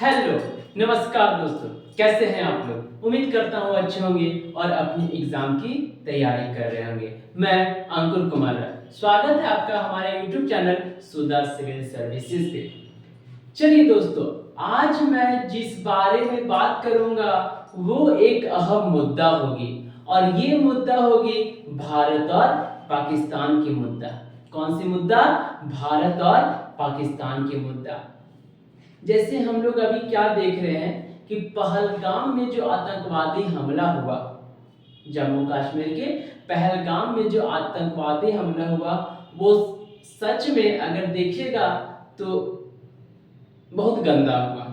Hello, नमस्कार दोस्तों, कैसे हैं आप लोग। उम्मीद करता हूँ अच्छे होंगे और अपनी एग्जाम की तैयारी कर रहे होंगे। मैं अंकुर कुमार स्वागत है आपका हमारे यूट्यूब चैनल सुधा सिविल सर्विसेज पे। चलिए दोस्तों, आज मैं जिस बारे में बात करूंगा वो एक अहम मुद्दा होगी और ये मुद्दा होगी भारत और पाकिस्तान की मुद्दा। कौन सी मुद्दा? भारत और पाकिस्तान की मुद्दा। जैसे हम लोग अभी क्या देख रहे हैं कि पहलगाम में जो आतंकवादी हमला हुआ, जम्मू कश्मीर के पहलगाम में जो आतंकवादी हमला हुआ, वो सच में अगर देखिएगा तो बहुत गंदा हुआ।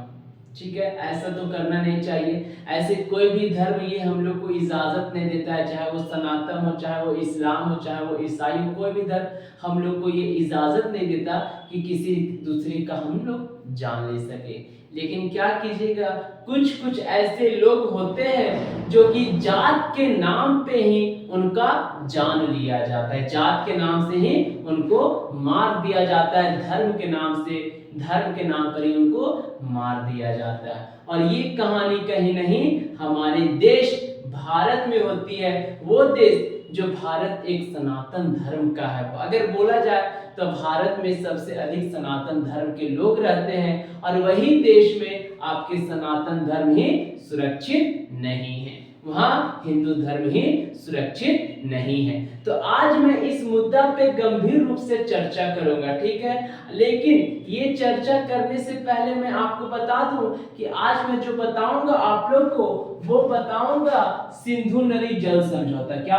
ठीक है, ऐसा तो करना नहीं चाहिए। ऐसे कोई भी धर्म ये हम लोग को इजाजत नहीं देता है, चाहे वो सनातन हो, चाहे वो इस्लाम हो, चाहे वो ईसाई हो, कोई भी धर्म हम लोग को ये इजाजत नहीं देता कि किसी दूसरे का हम लोग जान ले सके। लेकिन क्या कीजिएगा, कुछ कुछ ऐसे लोग होते हैं जो कि जात के नाम पे ही उनका जान लिया जाता है, जात के नाम से ही उनको मार दिया जाता है, धर्म के नाम से, धर्म के नाम पर ही उनको मार दिया जाता है। और ये कहानी कहीं नहीं हमारे देश भारत में होती है, वो देश जो भारत एक सनातन धर्म का है। अगर बोला जाए तो भारत में सबसे अधिक सनातन धर्म के लोग रहते हैं और वही देश में आपके सनातन धर्म ही सुरक्षित नहीं है, वहां हिंदू धर्म ही सुरक्षित नहीं है। तो आज मैं इस मुद्दा पे गंभीर रूप से चर्चा करूंगा, ठीक है। लेकिन ये चर्चा करने से पहले मैं आपको बता दूं कि आज मैं जो बताऊंगा आप लोग को, वो बताऊंगा सिंधु नदी जल समझौता। क्या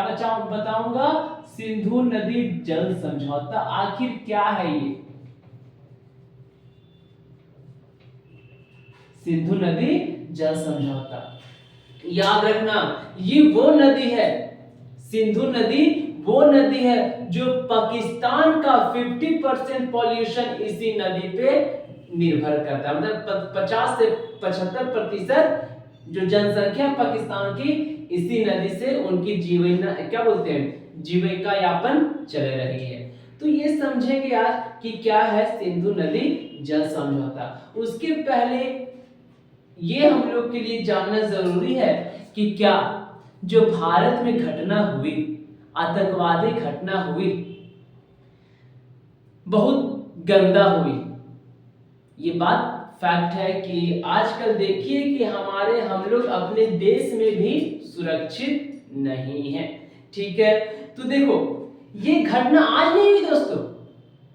बताऊंगा? सिंधु नदी जल समझौता। आखिर क्या है ये सिंधु नदी जल समझौता? याद रखना, ये वो नदी है, सिंधु नदी वो नदी है जो पाकिस्तान का 50% पॉल्यूशन इसी नदी पे निर्भर करता है। मतलब 50 से 75% जो जनसंख्या पाकिस्तान की इसी नदी से उनकी जीविका यापन चल रही है। तो ये समझेंगे आज कि क्या है सिंधु नदी जल समझौता। उसके पहले ये हम लोग के लिए जानना जरूरी है कि क्या जो भारत में घटना हुई, आतंकवादी घटना हुई, बहुत गंदा हुई। ये बात फैक्ट है कि आजकल देखिए कि हम लोग अपने देश में भी सुरक्षित नहीं है, ठीक है। तो देखो, ये घटना आज नहीं हुई दोस्तों,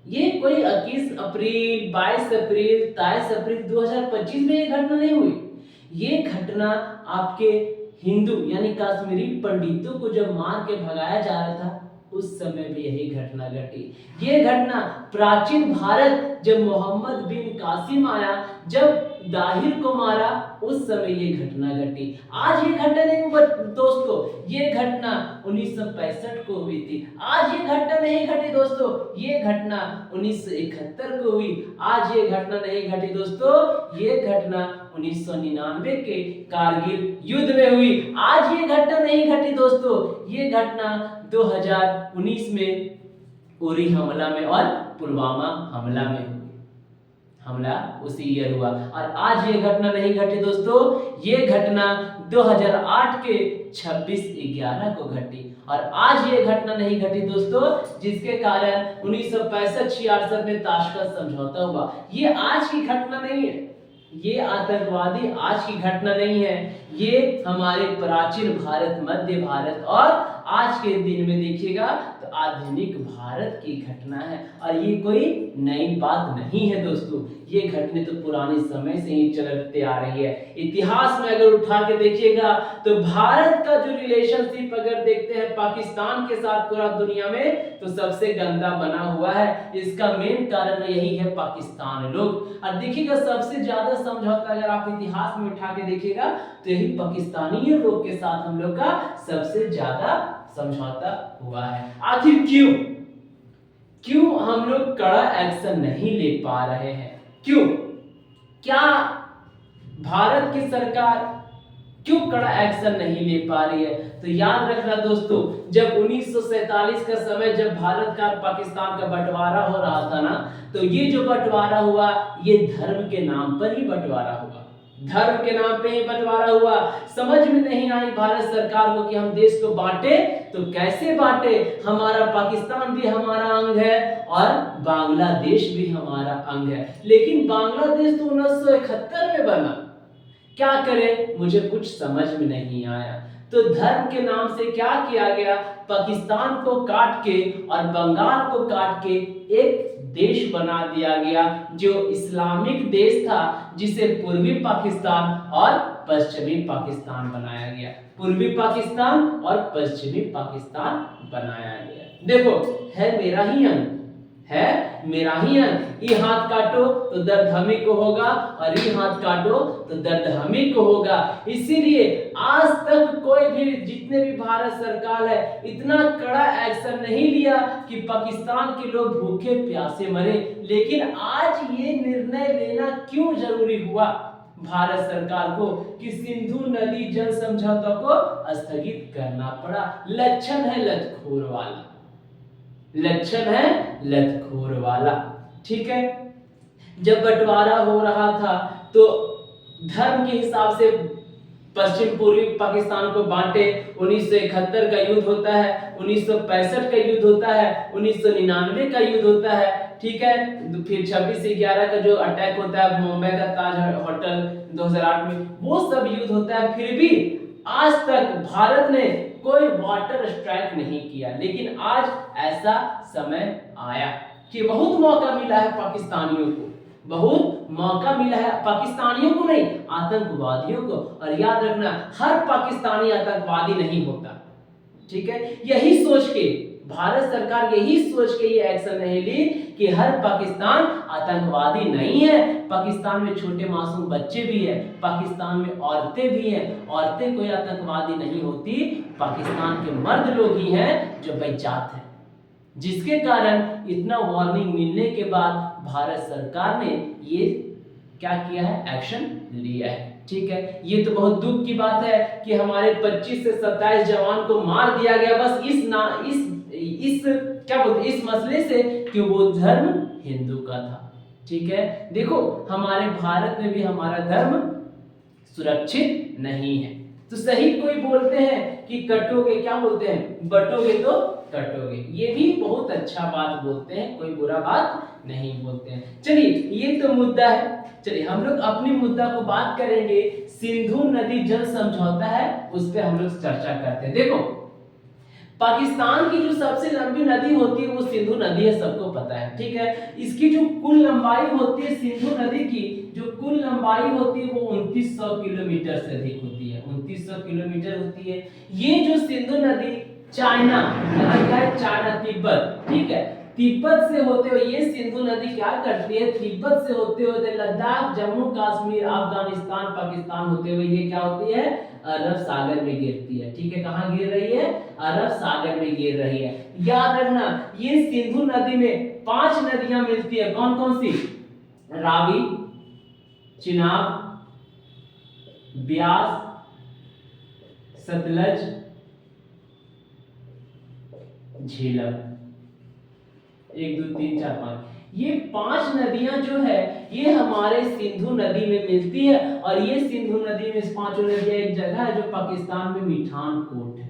ये कोई 21 अप्रैल 22 अप्रैल 23 अप्रैल 2025 में ये घटना नहीं हुई। ये घटना आपके हिंदू यानी कश्मीरी पंडितों को जब मार के भगाया जा रहा था उस समय भी यही घटना घटी। ये घटना प्राचीन भारत जब मोहम्मद बिन कासिम आया, जब दाहिर को मारा, उस समय ये घटना घटी। आज ये घटना नहीं हुआ दोस्तों, ये घटना 1965 को हुई थी। आज ये घटना नहीं घटी दोस्तों, ये घटना 1971 को हुई। आज ये घटना नहीं घटी दोस्तों, ये घटना 1999 के कारगिल युद्ध में हुई। आज ये घटना नहीं घटी दोस्तों, ये घटना 2019 में उरी हमला में और पुलवामा हमला में हुई। हमला उसी ईयर हुआ। और आज ये घटना नहीं घटी दोस्तों, ये घटना 2008 के 26/11 को घटी। और आज ये घटना नहीं घटी दोस्तों, जिसके कारण 1965-66 में ताशकंद समझौता हुआ। ये आज की घटना नहीं है, ये आतंकवादी आज की घटना नहीं है, ये हमारे प्राचीन भारत, मध्य भारत और आज के दिन में देखिएगा तो आधुनिक भारत की घटना है। और ये कोई नई बात नहीं है दोस्तों, ये घटने तो पुराने समय से ही चलते आ रही है। इतिहास में अगर उठा के देखिएगा तो भारत का जो रिलेशनशिप अगर देखते हैं पाकिस्तान के साथ पूरा दुनिया में, तो सबसे गंदा बना हुआ है। इसका मेन कारण यही है पाकिस्तान लोग। और देखिएगा सबसे ज्यादा समझौता अगर आप इतिहास में उठा के देखिएगा तो यही पाकिस्तानी लोग के साथ हम लोग का सबसे ज्यादा समझौता हुआ है। आखिर क्यों हम लोग कड़ा एक्शन नहीं ले पा रहे हैं? क्यों? क्या भारत की सरकार क्यों कड़ा एक्शन नहीं ले पा रही है? तो याद रखना दोस्तों, जब 1947 का समय, जब भारत का पाकिस्तान का बंटवारा हो रहा था ना, तो ये जो बंटवारा हुआ ये धर्म के नाम पर ही बंटवारा हुआ। धर्म के नाम पे ही बंटवारा हुआ। समझ में नहीं आई भारत सरकार को कि हम देश को बांटे तो कैसे बांटे। हमारा पाकिस्तान भी हमारा अंग है और बांग्लादेश भी हमारा अंग है, लेकिन बांग्लादेश तो 1971 में बना। क्या करें, मुझे कुछ समझ में नहीं आया। तो धर्म के नाम से क्या किया गया, पाकिस्तान को काट के और बंगाल को काट के एक देश बना दिया गया जो इस्लामिक देश था, जिसे पूर्वी पाकिस्तान और पश्चिमी पाकिस्तान बनाया गया। पूर्वी पाकिस्तान और पश्चिमी पाकिस्तान बनाया गया। देखो, है मेरा ही अंग, है मेरा ही अंग। ये हाथ काटो तो दर्द हमी को होगा और ये हाथ काटो तो दर्द हमी को होगा। इसीलिए आज तक कोई भी, जितने भी भारत सरकार है, इतना कड़ा एक्शन नहीं लिया कि पाकिस्तान के लोग भूखे प्यासे मरे। लेकिन आज ये निर्णय लेना क्यों जरूरी हुआ भारत सरकार को कि सिंधु नदी जल समझौता को स्थगित करना पड़ा? लक्षण है लतखोर वाला, लक्षण है लतखोर वाला। ठीक है, जब बंटवारा हो रहा था तो धर्म के हिसाब से पश्चिम पूर्वी पाकिस्तान को बांटे। 1971 का युद्ध होता है, 1965 का युद्ध होता है, 1999 का युद्ध होता है। ठीक है, फिर 26/11 का जो अटैक होता है मुंबई का ताज होटल 2008 में, वो सब युद्ध होता है। फिर भी आज तक भारत ने कोई वाटर स्ट्राइक नहीं किया। लेकिन आज ऐसा समय आया कि बहुत मौका मिला है पाकिस्तानियों को, बहुत मौका मिला है पाकिस्तानियों को नहीं, आतंकवादियों को। और याद रखना, हर पाकिस्तानी आतंकवादी नहीं होता। ठीक है, यही सोच के भारत सरकार यही सोच के ये एक्शन नहीं ली कि हर पाकिस्तान आतंकवादी नहीं है। पाकिस्तान में छोटे मासूम बच्चे भी हैं, पाकिस्तान में औरतें भी हैं। औरतें कोई आतंकवादी नहीं होती, पाकिस्तान के मर्द लोग ही हैं जो बेजात हैं। जिसके कारण इतना वार्निंग मिलने के बाद भारत सरकार ने ये क्या किया है, एक्शन लिया है। ठीक है, ये तो बहुत दुख की बात है कि हमारे 25 से 27 जवान को मार दिया गया बस इस क्या बोलते इस मसले से कि वो धर्म हिंदू का था। ठीक है, देखो हमारे भारत में भी हमारा धर्म सुरक्षित नहीं है। तो सही कोई बोलते हैं कि कटोगे, क्या बोलते हैं, बटोगे तो कटोगे। ये भी बहुत अच्छा बात बोलते हैं, कोई बुरा बात नहीं बोलते हैं। चलिए, ये तो मुद्दा है। चलिए हम लोग अपनी मुद्दा को बात करेंगे। सिंधु नदी जल समझौता है, उस पर हम लोग चर्चा करते हैं। देखो, पाकिस्तान की जो सबसे लंबी नदी होती है वो सिंधु नदी है, सबको पता है। ठीक है, इसकी जो कुल लंबाई होती है सिंधु नदी की, जो कुल लंबाई होती है वो 2900 किलोमीटर से अधिक होती है, 2900 किलोमीटर होती है। ये जो सिंधु नदी चाइना, चाइना तिब्बत, ठीक है, तिब्बत से होते हुए ये सिंधु नदी क्या करती है, तिब्बत से होते हुए लद्दाख, जम्मू कश्मीर, अफगानिस्तान, पाकिस्तान होते हुए ये क्या होती है, अरब सागर में गिरती है। ठीक है, कहाँ गिर रही है, अरब सागर में गिर रही है। याद रखना, ये सिंधु नदी में 5 नदियां मिलती है। कौन कौन सी, रावी, चिनाब, ब्यास, सतलज, झेलम। 1 2 3 4 5, ये 5 नदियां जो है ये हमारे सिंधु नदी में मिलती है। और ये सिंधु नदी में 5 नदियां एक जगह है जो पाकिस्तान में मिठान कोट है,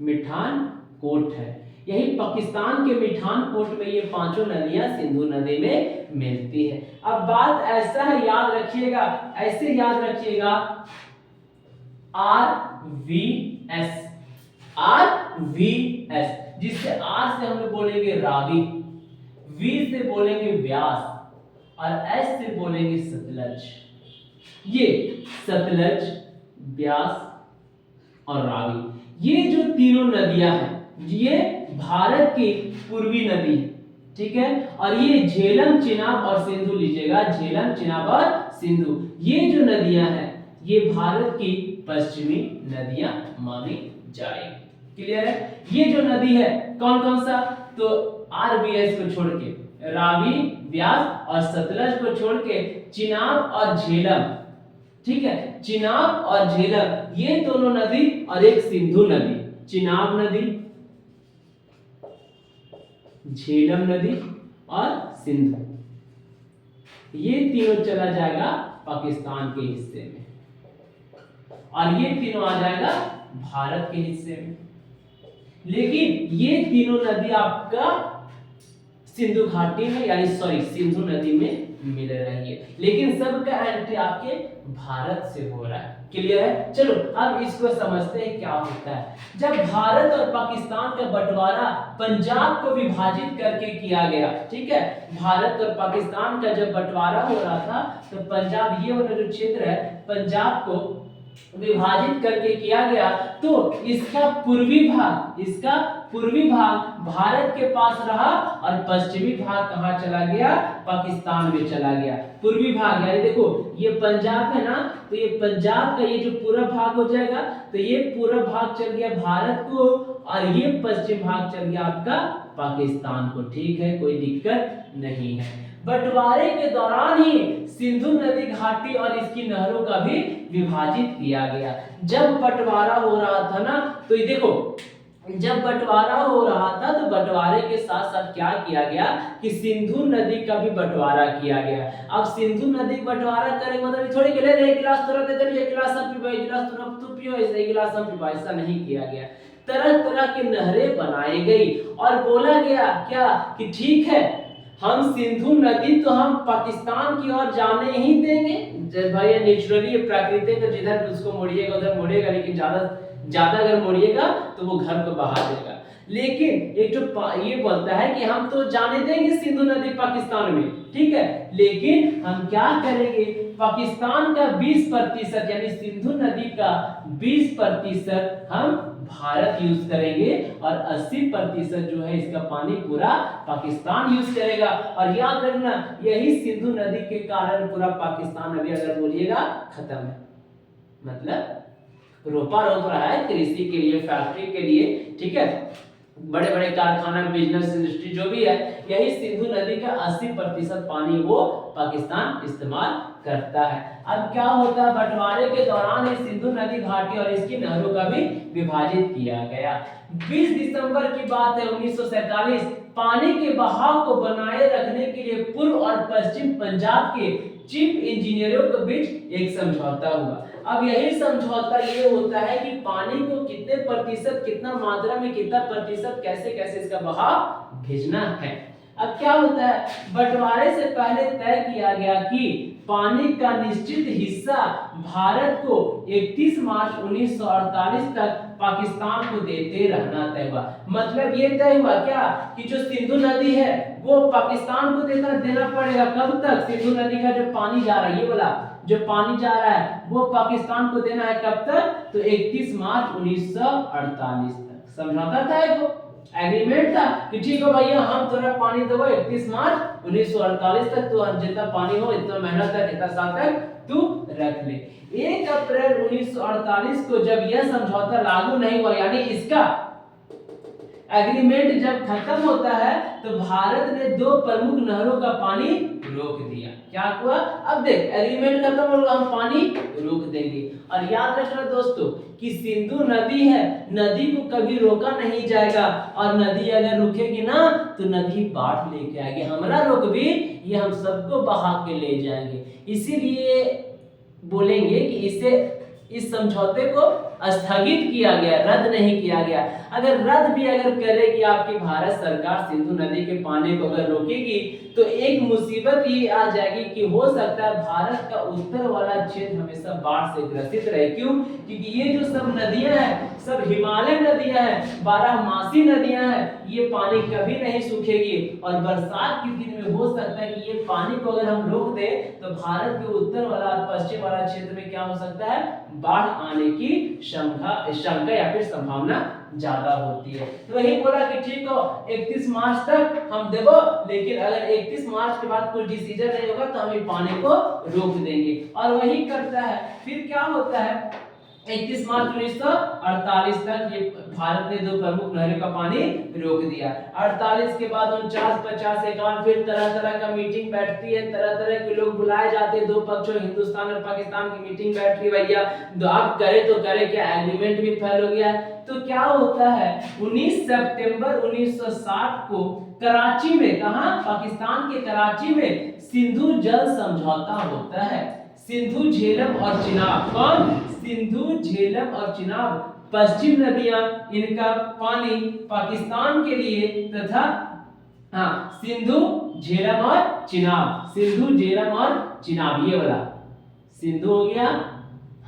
मिठान कोट है। यही पाकिस्तान के मिठान कोट में ये 5 नदियां सिंधु नदी में मिलती है। अब बात ऐसा है, याद रखिएगा, ऐसे याद रखिएगा, RVS, RVS, जिससे R से हम लोग बोलेंगे रावी, V से बोलेंगे व्यास और S से बोलेंगे सतलज। ये सतलज, व्यास और रावी, ये जो तीनों नदियां हैं ये भारत की पूर्वी नदी है। ठीक है, और ये झेलम, चिनाब और सिंधु लीजिएगा, झेलम, चिनाब और सिंधु, ये जो नदियां हैं ये भारत की पश्चिमी नदियां मानी जाएगी। क्लियर है, ये जो नदी है कौन कौन सा, तो RVS को छोड़ के, रावी, व्यास और सतलज को छोड़ के चिनाब और झेलम, ठीक है, चिनाब और झेलम ये दोनों नदी और एक सिंधु नदी, चिनाब नदी, झेलम नदी और सिंधु। ये तीनों चला जाएगा पाकिस्तान के हिस्से में और ये तीनों आ जाएगा भारत के हिस्से में। लेकिन ये तीनों नदी आपका सिंधु घाटी में यानी सिंधु नदी में मिल रही है, लेकिन सबका एंट्री आपके भारत से हो रहा है। क्लियर है? चलो अब इसको समझते हैं क्या होता है। जब भारत और पाकिस्तान का बंटवारा पंजाब को विभाजित करके किया गया, ठीक है, भारत और पाकिस्तान का जब बंटवारा हो रहा था तो पंजाब, ये वाला जो क्षेत्र है पंजाब को विभाजित करके किया गया, तो इसका पूर्वी भाग भारत के पास रहा और पश्चिमी भाग कहां चला गया? पाकिस्तान में चला गया। पूर्वी भाग यानी देखो ये पंजाब है ना, तो ये पंजाब का ये जो पूरा भाग हो जाएगा, तो ये पूरा भाग चल गया भारत को और ये पश्चिम भाग चल गया आपका पाकिस्तान को। ठीक है, कोई दिक्कत नहीं है। बंटवारे के दौरान ही सिंधु नदी घाटी और इसकी नहरों का भी विभाजित किया गया। जब बंटवारा हो रहा था ना, तो ये देखो जब बंटवारा हो रहा था तो बंटवारे के साथ साथ क्या किया गया कि सिंधु नदी का भी बंटवारा किया गया। अब सिंधु नदी बंटवारा करे मतलब थोड़ी के ले एक गिलास तुरंत दे दे, एक गिलास हम पीबो, एक गिलास तुरंत तू पियो, एक गिलास हम पीबो, ऐसा नहीं किया गया। तरह तरह की नहरें बनाई गई और बोला गया क्या कि ठीक है हम सिंधु नदी तो हम पाकिस्तान की ओर जाने ही देंगे। भाई नेचुरली प्राकृतिक जिधर उसको मोड़िएगा उधर मोड़ेगा, लेकिन ज्यादा अगर मोड़िएगा तो वो घर को बहा देगा। लेकिन एक जो ये बोलता है कि हम तो जाने देंगे सिंधु नदी पाकिस्तान में, ठीक है, लेकिन हम क्या करेंगे, पाकिस्तान का 20% यानी सिंधु नदी का 20% हम भारत यूज करेंगे और 80% जो है इसका पानी पूरा पाकिस्तान यूज करेगा। और याद रखना यही सिंधु नदी के कारण पूरा पाकिस्तान अभी अगर बोलिएगा खत्म है, मतलब रोपा रोप रहा है कृषि के लिए, फैक्ट्री के लिए, ठीक है, बड़े बड़े कारखाना, बिजनेस, इंडस्ट्री जो भी है, यही सिंधु नदी का 80% पानी वो पाकिस्तान इस्तेमाल करता है। अब क्या होता है, बंटवारे के दौरान ही सिंधु नदी घाटी और इसकी नहरों का भी विभाजित किया गया। 20 दिसंबर की बात है 1947, पानी के बहाव को बनाए रखने के लिए पूर्व और पश्चिम पंजाब के चीफ इंजीनियरों के बीच एक समझौता हुआ। अब यही समझौता ये होता है कि पानी को कितने प्रतिशत, कितना मात्रा में, कितना प्रतिशत, कैसे कैसे इसका बहाव भेजना है। अब क्या होता है, बंटवारे से पहले तय किया गया कि पानी का निश्चित हिस्सा भारत को 31 मार्च 1948 तक पाकिस्तान को देते रहना तय हुआ। मतलब ये तय हुआ क्या कि जो सिंधु नदी है वो पाकिस्तान को देना पड़ेगा। कब तक? सिंधु नदी का जो पानी जा रहा है, ये वाला जो पानी जा रहा है वो पाकिस्तान को देना है। कब तक? तो 31 मार्च 1948 तक समझौता था, वो एग्रीमेंट था कि ठीक है भैया हम तोरा पानी देबो 31 मार्च 1948 तक, तो जितना पानी हो इतना महीना तक, इतना साल तक तू रख ले। 1 अप्रैल 1948 को जब यह समझौता लागू नहीं हुआ, यानी इसका एग्रीमेंट जब खत्म होता है, तो भारत ने 2 प्रमुख नहरों का पानी रोक दिया। क्या हुआ? अब देख एग्रीमेंट खत्म हो गया, हम पानी रोक देंगे। और याद रखना दोस्तों कि सिंधु नदी है, नदी को कभी रोका नहीं जाएगा, और नदी अगर रुकेगी ना तो नदी बाढ़ लेके आएगी। हमारा रोक भी ये हम सबको बहा के ले जाएंगे। इसीलिए बोलेंगे कि इस समझौते को स्थगित किया गया, रद्द नहीं किया गया। अगर रद्द भी करेगी आपकी भारत सरकार सिंधु नदी के पानी को अगर रोकेगी, तो एक मुसीबत ये आ जाएगी कि हो सकता है भारत का उत्तर वाला क्षेत्र हमेशा बाढ़ से ग्रसित रहे। क्यों? क्योंकि ये जो सब नदियां हैं सब हिमालय नदियां हैं, 12मासी नदियां हैं, ये पानी कभी नहीं सूखेगी। और बरसात के दिन में हो सकता है कि ये पानी को अगर हम रोक दें तो भारत के उत्तर वाला और पश्चिम वाला क्षेत्र में क्या हो सकता है, बाढ़ आने की शंका या फिर संभावना ज्यादा होती है। तो वही बोला कि ठीक हो 31 मार्च तक हम देवो, लेकिन अगर 31 मार्च के बाद कोई डिसीजन नहीं होगा तो हम पानी को रोक देंगे। और वही करता है। फिर क्या होता है 31 मार्च 1948 तक ये भारत ने दो प्रमुख नहरों का पानी रोक दिया। 48 के बाद 49, 50, 51 फिर तरह तरह का मीटिंग बैठती है, तरह तरह के लोग बुलाए जाते हैं, दो पक्षों हिंदुस्तान और पाकिस्तान की मीटिंग बैठ रही भैया, तो आप करे तो करे क्या, एग्रीमेंट भी फेल हो गया है। तो क्या होता है 19 सितंबर 1960 को कराची में, कहां, पाकिस्तान के कराची में सिंधु जल समझौता होता है। सिंधु, झेलम और चिनाब, कौन, सिंधु, झेलम और चिनाब पश्चिम नदियां, इनका पानी पाकिस्तान के लिए तथा सिंधु, झेलम और चिनाब, सिंधु, झेलम और चिनाब, ये वाला सिंधु हो गया,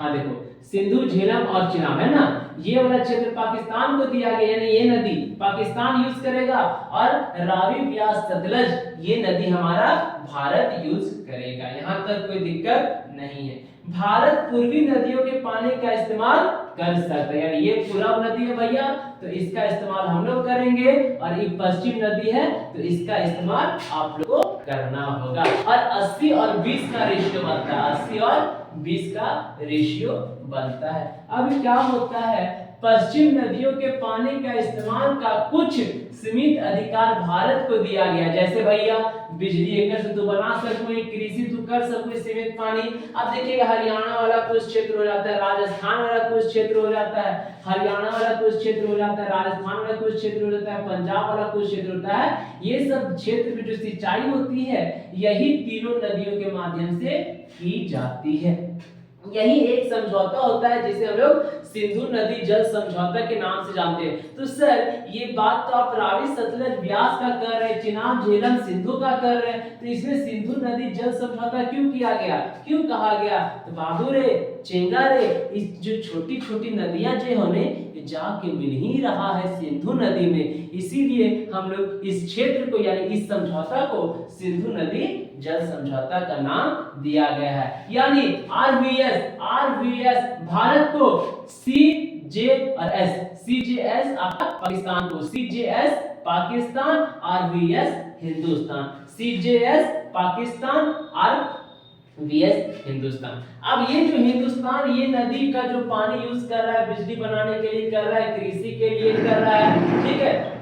देखो सिंधु, झेलम और चिनाब है ना, ये वाला क्षेत्र पाकिस्तान को दिया गया, यानी ये नदी पाकिस्तान यूज करेगा और रावी, ब्यास, सतलज ये नदी हमारा भारत यूज करेगा। यहां तक कोई दिक्कत नहीं है। भारत पूर्वी नदियों के पानी का इस्तेमाल कर सकता है, यानी ये पूर्व नदी है भैया तो इसका इस्तेमाल हम लोग करेंगे, और ये पश्चिम नदी है तो इसका इस्तेमाल आप लोगों को करना होगा। और 80 और 20 का रेशियो बनता है, 80 और 20 का रेशियो बनता है। अब क्या होता है, पश्चिम नदियों के पानी का इस्तेमाल का कुछ सीमित अधिकार भारत को दिया गया, जैसे भैया बिजली एकड़ से तू बना सको, कृषि तू कर सको सीमित पानी। अब देखिएगा हरियाणा वाला कुछ क्षेत्र हो जाता है, राजस्थान वाला कुछ क्षेत्र हो जाता है, हरियाणा वाला कुछ क्षेत्र हो जाता है, राजस्थान वाला कुछ क्षेत्र हो जाता है, पंजाब वाला कुछ क्षेत्र होता है। ये सब क्षेत्र में जो सिंचाई होती है यही तीनों नदियों के माध्यम से की जाती है। यही एक समझौता होता है जिसे हम लोग सिंधु नदी जल समझौता के नाम से जानते हैं। तो सर ये बात तो आप रावी, सतलज, ब्यास का कर रहे हैं, चिनाब, झेलम, सिंधु का कर रहे हैं, तो इसमें सिंधु नदी जल समझौता क्यों किया गया, क्यों कहा गया? तो बाबू रे, चेंगा रे, इस जो छोटी छोटी नदियां जो होने जाके मिल ही रहा है सिंधु नदी में, इसीलिए हम लोग इस क्षेत्र को यानी इस समझौता को सिंधु नदी जल समझौता का नाम दिया गया है। यानी आरवीएस भारत को, सीजे और एस, सीजेएस पाकिस्तान को, सीजेएस पाकिस्तान, आरवीएस हिंदुस्तान, सीजेएस पाकिस्तान, आरवीएस हिंदुस्तान। अब ये जो हिंदुस्तान ये नदी का जो पानी यूज कर रहा है, बिजली बनाने के लिए कर रहा है, कृषि के लिए कर रहा है, ठीक है,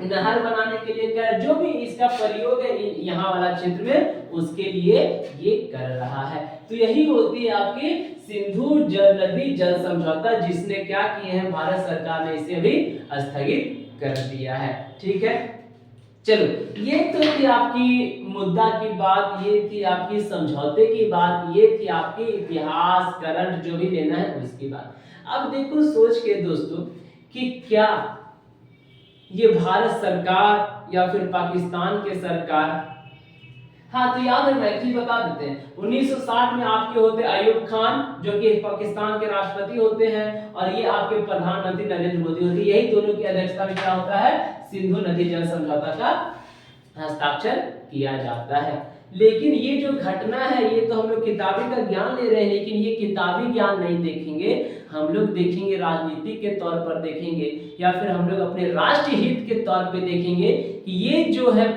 नहर बनाने के लिए कर, जो भी इसका प्रयोग है यहाँ वाला क्षेत्र में उसके लिए ये कर रहा है। तो यही होती है आपकी सिंधु जल नदी जल समझौता, जिसने क्या किए हैं, भारत सरकार ने इसे अभी स्थगित कर दिया है। ठीक है, चलो ये तो थी आपकी मुद्दा की बात, ये थी आपकी समझौते की बात, ये थी आपकी इतिहास करंट जो भी लेना है उसकी बात। अब देखो सोच के दोस्तों कि क्या ये भारत सरकार या फिर पाकिस्तान के सरकार, तो याद है मैथिली बता देते हैं। 1960 में आपके होते अयूब खान जो कि पाकिस्तान के राष्ट्रपति होते हैं, और ये आपके प्रधानमंत्री नरेंद्र मोदी होते हैं। यही दोनों की अध्यक्षता में क्या होता है, सिंधु नदी जल समझौता का हस्ताक्षर किया जाता है। लेकिन ये जो घटना है ये तो हम लोग किताबी का ज्ञान ले रहे हैं, लेकिन ये किताबी ज्ञान नहीं देखेंगे, हम लोग देखेंगे राजनीति के तौर पर देखेंगे, या फिर हम लोग अपने राष्ट्र हित के तौर पे देखेंगे कि ये जो है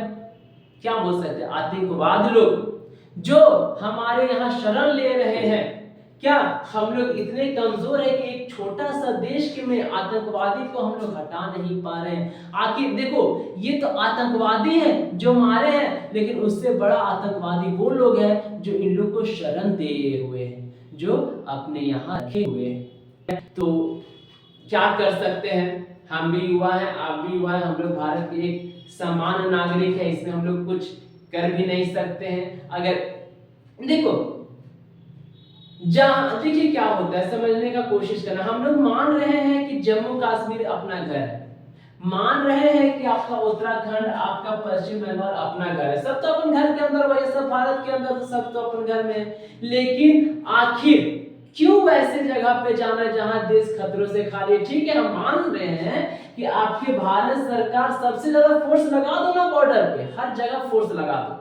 क्या बोल सकते हैं, आतंकवाद लोग जो हमारे यहाँ शरण ले रहे हैं, क्या हम लोग इतने कमजोर है कि एक छोटा सा देश के में आतंकवादी को हम लोग हटा नहीं पा रहे हैं? आखिर देखो ये तो आतंकवादी है जो मारे हैं, लेकिन उससे बड़ा आतंकवादी वो लोग हैं जो इन लोग को शरण दे हुए हैं, जो अपने यहाँ रखे हुए हैं। तो क्या कर सकते हैं, हम भी युवा हैं, आप भी युवा हैं, हम लोग भारत के एक सामान्य नागरिक है, इसमें हम लोग कुछ कर भी नहीं सकते हैं। अगर देखो जहां देखिए क्या होता है, समझने का कोशिश करना। हम लोग मान रहे हैं कि जम्मू कश्मीर अपना घर है, मान रहे हैं कि आपका उत्तराखंड, आपका पश्चिम बंगाल अपना घर है, सब तो अपन घर के अंदर भाई, सब भारत के अंदर तो सब तो अपन घर में। लेकिन आखिर क्यों वैसे जगह पे जाना जहां देश खतरों से खाली है? ठीक है, हम मान रहे हैं कि आपके भारत सरकार सबसे ज्यादा फोर्स लगा दो ना बॉर्डर पे, हर जगह फोर्स लगा दो,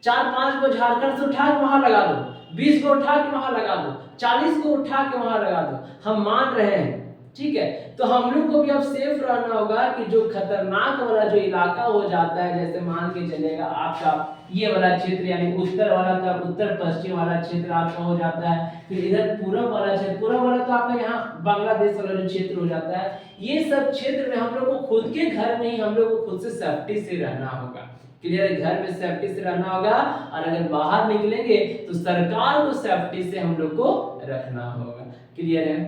4-5 को झारखंड से उठा के वहां लगा दो, 20 को उठा के वहां लगा दो, 40 को उठा के वहां लगा दो। हम मान रहे हैं ठीक है। तो हम लोग को भी अब सेफ रहना होगा कि जो खतरनाक वाला जो इलाका हो जाता है, जैसे मान के चलेगा आपका ये वाला क्षेत्र यानी उत्तर वाला का उत्तर पश्चिम वाला क्षेत्र आपका हो जाता है, फिर इधर पूरब वाला क्षेत्र, पूरब वाला तो आपका यहाँ बांग्लादेश वाला जो क्षेत्र हो जाता है। ये सब क्षेत्र में हम लोग को खुद के घर में ही हम लोग को खुद से सेफ्टी से रहना होगा। क्लियर है, घर में सेफ्टी से रहना होगा, और अगर बाहर निकलेंगे तो सरकार को सेफ्टी से हम लोग को रखना होगा। क्लियर है,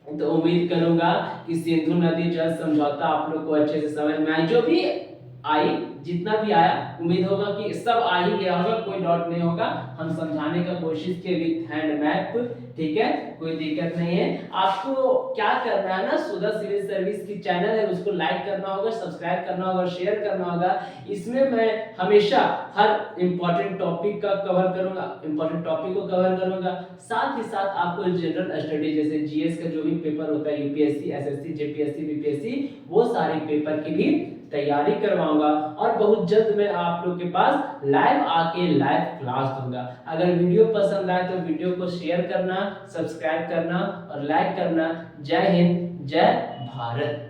तो उम्मीद करूंगा कि सिंधु नदी जल समझौता आप लोग को अच्छे से समझ में आई, जो भी आई जितना भी आया उम्मीद होगा कि सब आ ही गया होगा, कोई डाउट नहीं होगा। हम समझाने का कोशिश किए विद हैंड मैप, ठीक है, कोई दिक्कत नहीं है। आपको क्या करना है ना, सुधा सिविल सर्विस की चैनल है उसको लाइक करना होगा, सब्सक्राइब करना होगा, शेयर करना होगा। इसमें मैं हमेशा हर इंपॉर्टेंट टॉपिक का कवर करूंगा, इंपॉर्टेंट टॉपिक को कवर करूंगा, साथ ही साथ आपको जनरल स्टडी जैसे जीएस का जो भी पेपर होता है, यूपीएससी, एसएससी, जेपीएससी, बीपीएससी, वो सारे पेपर की भी तैयारी करवाऊंगा। और बहुत जल्द मैं आप लोग के पास लाइव आके लाइव क्लास दूंगा। अगर वीडियो पसंद आए तो वीडियो को शेयर करना, सब्सक्राइब करना और लाइक करना। जय हिंद, जय भारत।